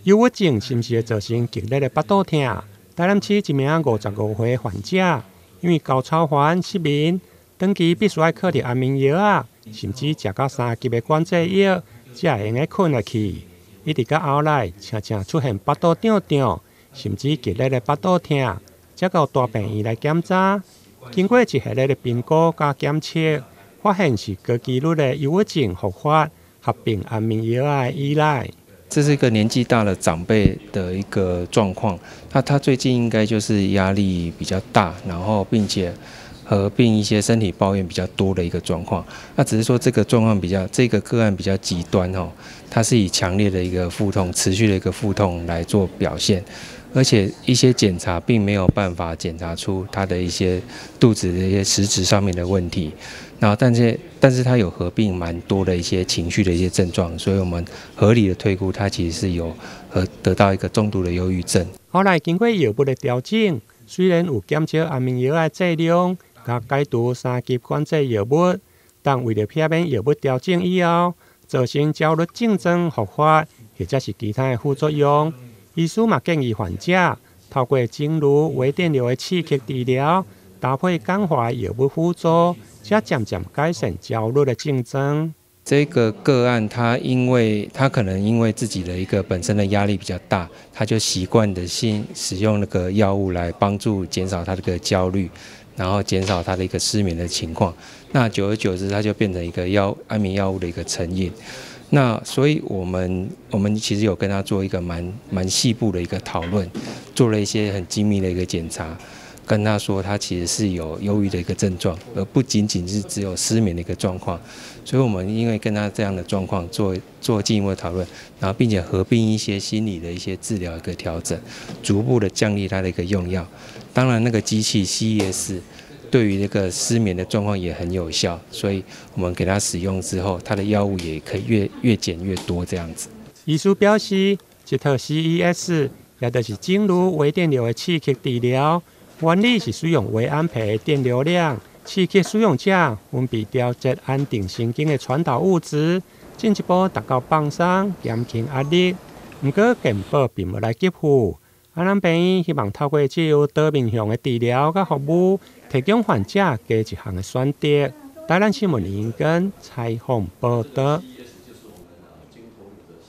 忧郁症是毋是会造成剧烈的腹肚痛？台南市一名55岁患者，因为高超烦失眠，长期必须要靠着安眠药啊，甚至食到3级的管制药，才会用个困下去。一直到后来，常常出现腹肚胀胀，甚至剧烈的腹肚痛，才到大病院来检查。经过一系列的评估加检测，发现是高几率的忧郁症复发，合并安眠药的依赖。这是一个年纪大的长辈的一个状况，他最近应该就是压力比较大，然后并且合并一些身体抱怨比较多的一个状况。那只是说这个状况这个个案比较极端哦，它是以强烈的一个腹痛、持续的一个腹痛来做表现，而且一些检查并没有办法检查出他的一些肚子的一些实质上面的问题。然后但是它有合并蛮多的一些情绪的一些症状，所以我们合理的推估，它其实是有得到一个重度的忧郁症。后来经过药物的调整，虽然有减少安眠药的剂量，加解除3级管制药物，但为了避免药物调整以后造成焦虑症状复发，或者是其他的副作用，医师嘛建议患者透过经颅微电流的刺激治疗，搭配感化药物辅助，才渐渐改善焦虑的症状。这个个案，他可能因为自己的一个本身的压力比较大，他就习惯的使用那个药物来帮助减少他这个焦虑，然后减少他的一个失眠的情况。那久而久之，他就变成一个安眠药物的一个成瘾。那所以我们其实有跟他做一个蛮细部的一个讨论，做了一些很精密的一个检查。跟他说，他其实是有忧郁的一个症状，而不仅仅是只有失眠的一个状况。所以我们因为跟他这样的状况做进一步的讨论，然后并且合并一些心理的一些治疗一个调整，逐步的降低他的一个用药。当然，那个机器 CES 对于那个失眠的状况也很有效，所以我们给他使用之后，他的药物也可以越减越多这样子。医师表示，这套 CES 也就是经颅微电流的刺激治疗。原理是使用微安培的电流量，刺激使用者分泌调节安定神经的传导物质，进一步达到放松、减轻压力。不过健保并无来给付，咱病院希望透过这有多面向的治疗和服务，提供患者加一项的选择。台南新闻联跟采访报道。